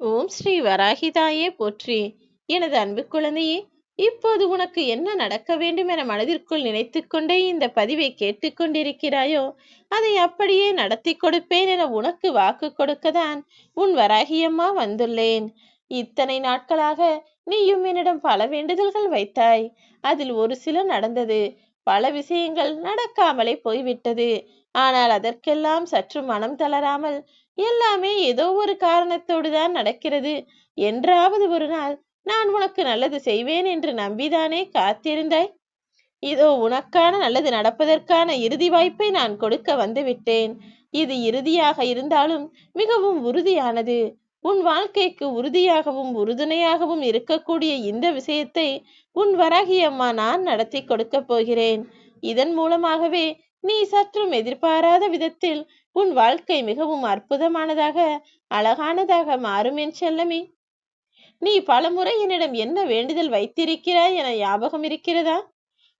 ஓம் ஸ்ரீ வராகிதாயே போற்றி. எனது அன்பு குழந்தையே, இப்போது உனக்கு என்ன நடக்க வேண்டும் என மனதிற்குள் நினைத்து கொண்டே இந்த பதிவை கேட்டுக்கொண்டிருக்கிறாயோ, அதை அப்படியே நடத்தி கொடுப்பேன் என உனக்கு வாக்கு கொடுக்கத்தான் உன் வராகியம்மா வந்துள்ளேன். இத்தனை நாட்களாக நீயும் என்னிடம் பல வேண்டுதல்கள் வைத்தாய். அதில் ஒரு சில நடந்தது, பல விஷயங்கள் நடக்காமலே போய்விட்டது. ஆனால் அதற்கெல்லாம் சற்று மனம் தளராமல், எல்லாமே ஏதோ ஒரு காரணத்தோடு தான் நடக்கிறது, என்றாவது ஒரு நாள் நான் உனக்கு நல்லது செய்வேன் என்று நம்பிதானே காத்திருந்தாய்? இதோ உனக்கான நல்லது நடப்பதற்கான இறுதி வாய்ப்பை நான் கொடுக்க வந்துவிட்டேன். இது இறுதியாக இருந்தாலும் மிகவும் உறுதியானது. உன் வாழ்க்கைக்கு உறுதியாகவும் உறுதுணையாகவும் இருக்கக்கூடிய இந்த விஷயத்தை உன் வராகி அம்மா நான் நடத்தி கொடுக்க போகிறேன். இதன் மூலமாகவே நீ சற்றும் எதிர்பாராத விதத்தில் உன் வாழ்க்கை மிகவும் அற்புதமானதாக, அழகானதாக மாறும் என் செல்லமே. நீ பலமுறை என்னிடம் என்ன வேண்டுதல் வைத்திருக்கிறாய் என ஞாபகம் இருக்கிறதா?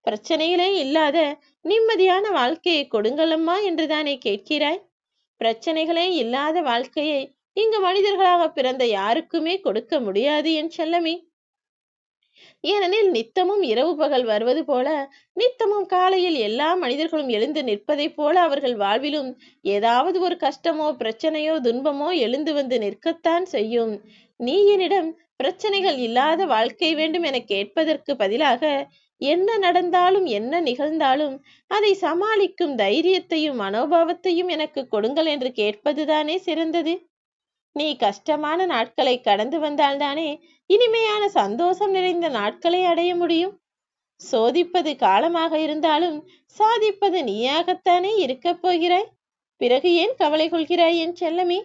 பிரச்சனைகளே இல்லாத நிம்மதியான வாழ்க்கையை கொடுங்களம்மா என்றுதானே கேட்கிறாய். பிரச்சனைகளே இல்லாத வாழ்க்கையை இங்கு மனிதர்களாக பிறந்த யாருக்குமே கொடுக்க முடியாது என் செல்லமே. ஏனெனில் நித்தமும் இரவு பகல் வருவது போல, நித்தமும் காலையில் எல்லா மனிதர்களும் எழுந்து நிற்பதை போல அவர்கள் வாழ்விலும் ஏதாவது ஒரு கஷ்டமோ பிரச்சனையோ துன்பமோ எழுந்து வந்து நிற்கத்தான் செய்யும். நீ என்னிடம் பிரச்சனைகள் இல்லாத வாழ்க்கை வேண்டும் என கேட்பதற்கு பதிலாக, என்ன நடந்தாலும் என்ன நிகழ்ந்தாலும் அதை சமாளிக்கும் தைரியத்தையும் மனோபாவத்தையும் எனக்கு கொடுங்கள் என்று கேட்பதுதானே சிறந்தது. நீ கஷ்டமான நாட்களை கடந்து வந்தால்தானே இனிமையான சந்தோஷம் நிறைந்த நாட்களை அடைய முடியும். சோதிப்பது காலமாக இருந்தாலும் சாதிப்பது நீயாகத்தானே இருக்கப் போகிறாய். பிறகு ஏன் கவலை கொள்கிறாய் என் செல்லமே?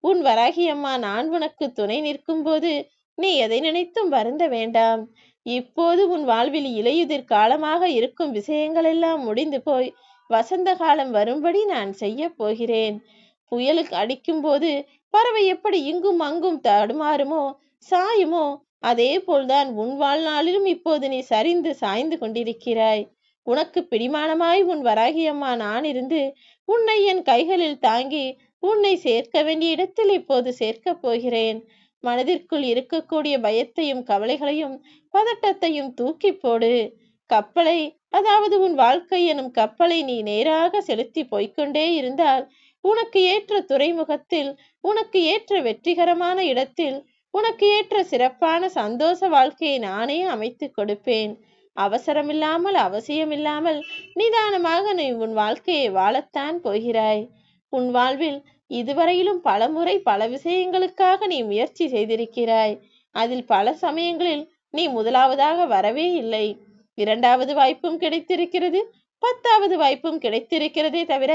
உன் வராகி அம்மா நான் உனக்கு துணை நிற்கும் போது நீ எதை நினைத்தும் வருந்த வேண்டாம். இப்போது உன் வாழ்வில் இலையுதிர் காலமாக இருக்கும் விஷயங்கள் எல்லாம் முடிந்து போய் வசந்த காலம் வரும்படி நான் செய்ய போகிறேன். புயலுக்கு அடிக்கும் போது பறவை எப்படி இங்கும் அங்கும் தடுமாறுமோ சாயுமோ, அதே போல்தான் உன் வாழ்நாளிலும் இப்போது நீ சரிந்து சாய்ந்து கொண்டிருக்கிறாய். உனக்கு பிடிமானமாய் உன் வராகி அம்மா நான் இருந்து உன்னை என் கைகளில் தாங்கி உன்னை சேர்க்க வேண்டிய இடத்தில் இப்போது சேர்க்கப் போகிறேன். மனதிற்குள் இருக்கக்கூடிய பயத்தையும் கவலைகளையும் பதட்டத்தையும் தூக்கி போடு. கப்பலை, அதாவது உன் வாழ்க்கை எனும் கப்பலை நீ நேராக செலுத்தி போய்கொண்டே இருந்தால், உனக்கு ஏற்ற துறைமுகத்தில், உனக்கு ஏற்ற வெற்றிகரமான இடத்தில், உனக்கு ஏற்ற சிறப்பான சந்தோஷ வாழ்க்கையை நானே அமைத்து கொடுப்பேன். அவசரமில்லாமல் அவசியமில்லாமல் நிதானமாக நீ உன் வாழ்க்கையை வாழத்தான் போகிறாய். உன் வாழ்வில் இதுவரையிலும் பலமுறை பல விஷயங்களுக்காக நீ முயற்சி செய்திருக்கிறாய். அதில் பல சமயங்களில் நீ முதலாவதாக வரவே இல்லை. இரண்டாவது வாய்ப்பும் கிடைத்திருக்கிறது, 10வது வாய்ப்பும் கிடைத்திருக்கிறதே தவிர,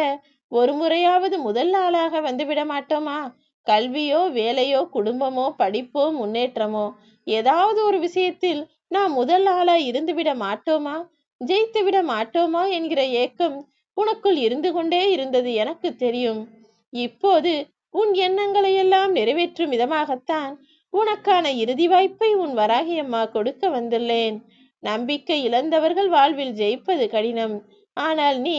ஒரு முறையாவது முதல் ஆளாக வந்துவிட மாட்டோமா? கல்வியோ வேலையோ குடும்பமோ படிப்போ முன்னேற்றமோ ஏதாவது ஒரு விஷயத்தில் நாம் முதல் ஆளாய் இருந்துவிட மாட்டோமா? ஜெயித்து விட மாட்டோமா என்கிற ஏக்கம் உனக்குள் இருந்து கொண்டே இருந்தது, எனக்கு தெரியும். இப்போது உன் எண்ணங்களை எல்லாம் நிறைவேற்றும் விதமாகத்தான் உனக்கான இறுதி வாய்ப்பை உன் வராகி அம்மா கொடுக்க வந்துள்ளேன். நம்பிக்கை இழந்தவர்கள் வாழ்வில் ஜெயிப்பது கடினம். ஆனால் நீ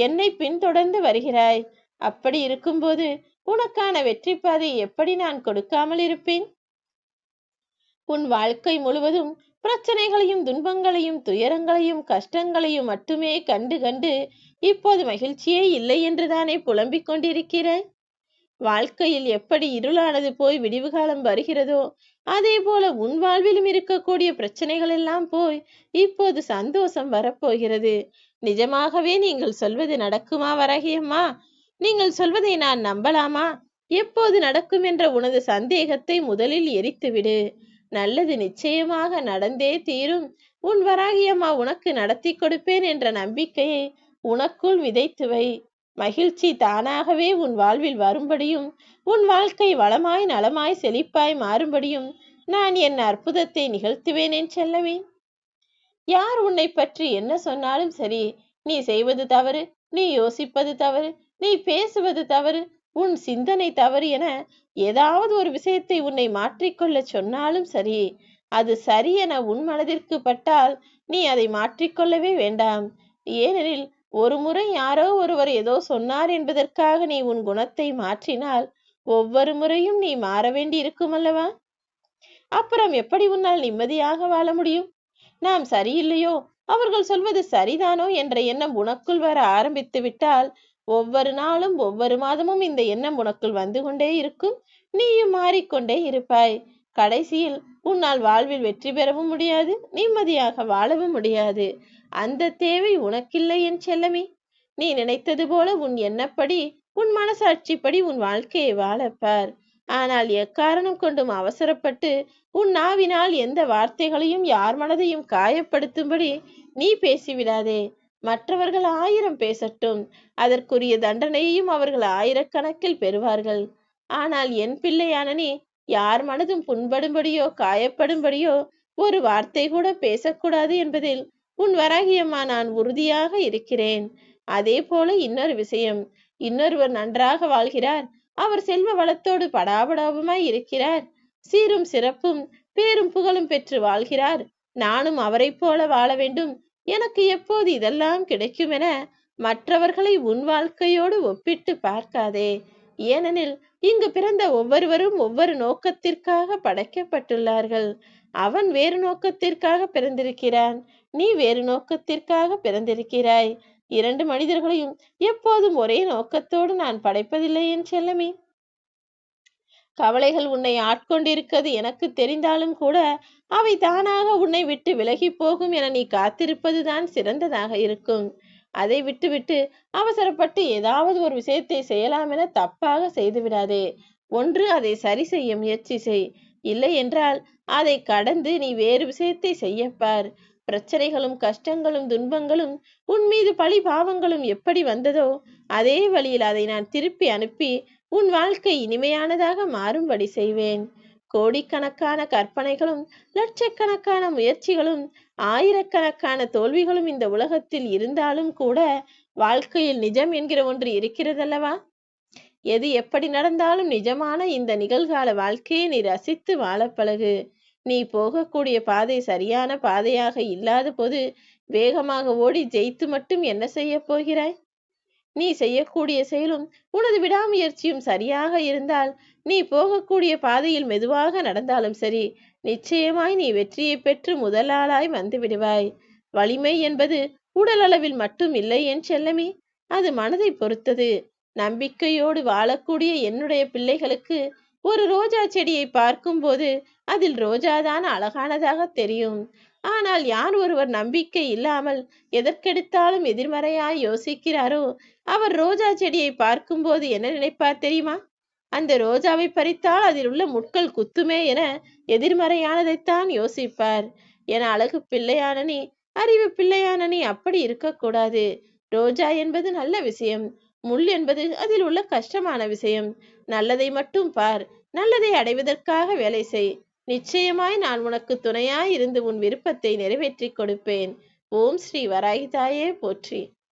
என்னை பின்தொடர்ந்து வருகிறாய். அப்படி இருக்கும்போது உனக்கான வெற்றி பாதை எப்படி நான் கொடுக்காமல் இருப்பேன்? உன் வாழ்க்கை முழுவதும் பிரச்சனைகளையும் துன்பங்களையும் துயரங்களையும் கஷ்டங்களையும் மட்டுமே கண்டு கண்டு இப்போது மகிழ்ச்சியே இல்லை என்றுதானே புலம்பிக் கொண்டிருக்கிறாய். வாழ்க்கையில் எப்படி இருளானது போய் விடிவு காலம் வருகிறதோ, அதே போல உன் வாழ்விலும் இருக்கக்கூடிய பிரச்சனைகள் எல்லாம் போய் இப்போது சந்தோஷம் வரப்போகிறது. நிஜமாகவே நீங்கள் சொல்வது நடக்குமா வராகியம்மா? நீங்கள் சொல்வதை நான் நம்பலாமா? எப்போது நடக்கும் என்ற உனது சந்தேகத்தை முதலில் எரித்துவிடு. நல்லது நிச்சயமாக நடந்தே தீரும். உன் வராகியம்மா உனக்கு நடத்தி கொடுப்பேன் என்ற நம்பிக்கையை உனக்குள் விதைத்து வை. மகிழ்ச்சி தானாகவே உன் வாழ்வில் வரும்படியும், உன் வாழ்க்கை வளமாய் நலமாய் செழிப்பாய் மாறும்படியும் நான் என் அற்புதத்தை நிகழ்த்துவேன் என் செல்லமே. யார் உன்னை பற்றி என்ன சொன்னாலும் சரி, நீ செய்வது தவறு, நீ யோசிப்பது தவறு, நீ பேசுவது தவறு, உன் சிந்தனை தவறு என ஏதாவது ஒரு விஷயத்தை உன்னை மாற்றிக்கொள்ள சொன்னாலும் சரி, அது சரி என உன் மனதிற்கு பட்டால் நீ அதை மாற்றிக்கொள்ளவே வேண்டாம். ஏனெனில் ஒரு முறை யாரோ ஒருவர் ஏதோ சொன்னார் என்பதற்காக நீ உன் குணத்தை மாற்றினால் ஒவ்வொரு முறையும் நீ மாற வேண்டி இருக்கும் அல்லவா? அப்புறம் எப்படி உன்னால் நிம்மதியாக வாழ முடியும்? நாம் சரியில்லையோ, அவர்கள் சொல்வது சரிதானோ என்ற எண்ணம் உனக்குள் வர ஆரம்பித்து விட்டால், ஒவ்வொரு நாளும் ஒவ்வொரு மாதமும் இந்த எண்ணம் உனக்குள் வந்து கொண்டே இருக்கும். நீயும் மாறிக்கொண்டே இருப்பாய். கடைசியில் உன்னால் வாழ்வில் வெற்றி பெறவும் முடியாது, நிம்மதியாக வாழவும் முடியாது. அந்த தேவை உனக்கில்லை என் செல்லமே. நீ நினைத்தது போல உன் எண்ணப்படி, உன் மனசாட்சிப்படி உன் வாழ்க்கையை வாழப்பார். ஆனால் எக்காரணம் கொண்டும் அவசரப்பட்டு உன் நாவினால் எந்த வார்த்தைகளையும் யார் மனதையும் காயப்படுத்தும்படி நீ பேசிவிடாதே. மற்றவர்கள் 1000 பேசட்டும், அதற்குரிய தண்டனையையும் அவர்கள் 1000கணக்கில் பெறுவார்கள். ஆனால் என் பிள்ளையான நீ யார் மனதும் புண்படும்படியோ காயப்படும்படியோ ஒரு வார்த்தை கூட பேசக்கூடாது என்பதில் உன் வராகியம்மா நான் உறுதியாக இருக்கிறேன். அதே போல இன்னொரு விஷயம், இன்னொருவர் நன்றாக வாழ்கிறார், அவர் செல்வ வளத்தோடு படாபடாபமாய் இருக்கிறார், சீரும் சிறப்பும் பேரும் புகழும் பெற்று வாழ்கிறார். நானும் அவரைப் போல வாழ வேண்டும், எனக்கு எப்போது இதெல்லாம் கிடைக்கும் என மற்றவர்களை உன் வாழ்க்கையோடு ஒப்பிட்டு பார்க்காதே. ஏனெனில் இங்கு பிறந்த ஒவ்வொருவரும் ஒவ்வொரு நோக்கத்திற்காக படைக்கப்பட்டுள்ளார்கள். அவன் வேறு நோக்கத்திற்காக பிறந்திருக்கிறான், நீ வேறு நோக்கத்திற்காக பிறந்திருக்கிறாய். 2 மனிதர்களையும் எப்போதும் ஒரே நோக்கத்தோடு நான் படைப்பதில்லை என் செல்லமே. கவலைகள் உன்னை ஆட்கொண்டிருக்கிறது எனக்கு தெரிந்தாலும் கூட அவை தானாக உன்னை விட்டு விலகி போகும் என நீ காத்திருப்பதுதான் சிறந்ததாக இருக்கும். அதை விட்டுவிட்டு அவசரப்பட்டு ஏதாவது ஒரு விஷயத்தை செய்யலாம் என தப்பாக செய்துவிடாதே. ஒன்று அதை சரி செய்ய முயற்சி செய், இல்லை என்றால் அதை கடந்து நீ வேறு விஷயத்தை செய்யப்பார். பிரச்சனைகளும் கஷ்டங்களும் துன்பங்களும் உன் மீது பழி பாவங்களும் எப்படி வந்ததோ அதே வழியில் அதை நான் திருப்பி அனுப்பி உன் வாழ்க்கை இனிமையானதாக மாறும்படி செய்வேன். கோடிக்கணக்கான கற்பனைகளும் லட்சக்கணக்கான முயற்சிகளும் ஆயிரக்கணக்கான தோல்விகளும் இந்த உலகத்தில் இருந்தாலும் கூட வாழ்க்கையில் நிஜம் என்கிற ஒன்று இருக்கிறதல்லவா? எது எப்படி நடந்தாலும் நிஜமான இந்த நிகழ்கால வாழ்க்கையை நீ ரசித்து வாழ பழகு. நீ போகக்கூடிய பாதை சரியான பாதையாக இல்லாத போது வேகமாக ஓடி ஜெயித்து மட்டும் என்ன செய்ய போகிறாய்? நீ செய்யக்கூடிய செயலும் உனது விடாமுயற்சியும் சரியாக இருந்தால் நீ போகக்கூடிய பாதையில் மெதுவாக நடந்தாலும் சரி, நிச்சயமாய் நீ வெற்றியை பெற்று முதலாளாய் வந்து விடுவாய். வலிமை என்பது உடல் அளவில் மட்டும் இல்லை என் செல்லமே, அது மனதை பொறுத்தது. நம்பிக்கையோடு வாழக்கூடிய என்னுடைய பிள்ளைகளுக்கு ஒரு ரோஜா செடியை பார்க்கும்போது அதில் ரோஜாதான் அழகானதாக தெரியும். ஆனால் யார் ஒருவர் நம்பிக்கை இல்லாமல் எதற்கெடுத்தாலும் எதிர்மறையாய் யோசிக்கிறாரோ அவர் ரோஜா செடியை பார்க்கும்போது என்ன நினைப்பார் தெரியுமா? அந்த ரோஜாவை பறித்தால் அதில் உள்ள முட்கள் குத்துமே என எதிர்மறையானதைத்தான் யோசிப்பார். என அழகு பிள்ளையான நீ, அறிவு பிள்ளையான நீ அப்படி இருக்கக்கூடாது. ரோஜா என்பது நல்ல விஷயம், முள் என்பது அதில் உள்ள கஷ்டமான விஷயம். நல்லதை மட்டும் பார், நல்லதை அடைவதற்காக வேலை செய். நிச்சயமாய் நான் உனக்கு துணையாய் இருந்து உன் விருப்பத்தை நிறைவேற்றி கொடுப்பேன். ஓம் ஸ்ரீ வராகி தாயே போற்றி.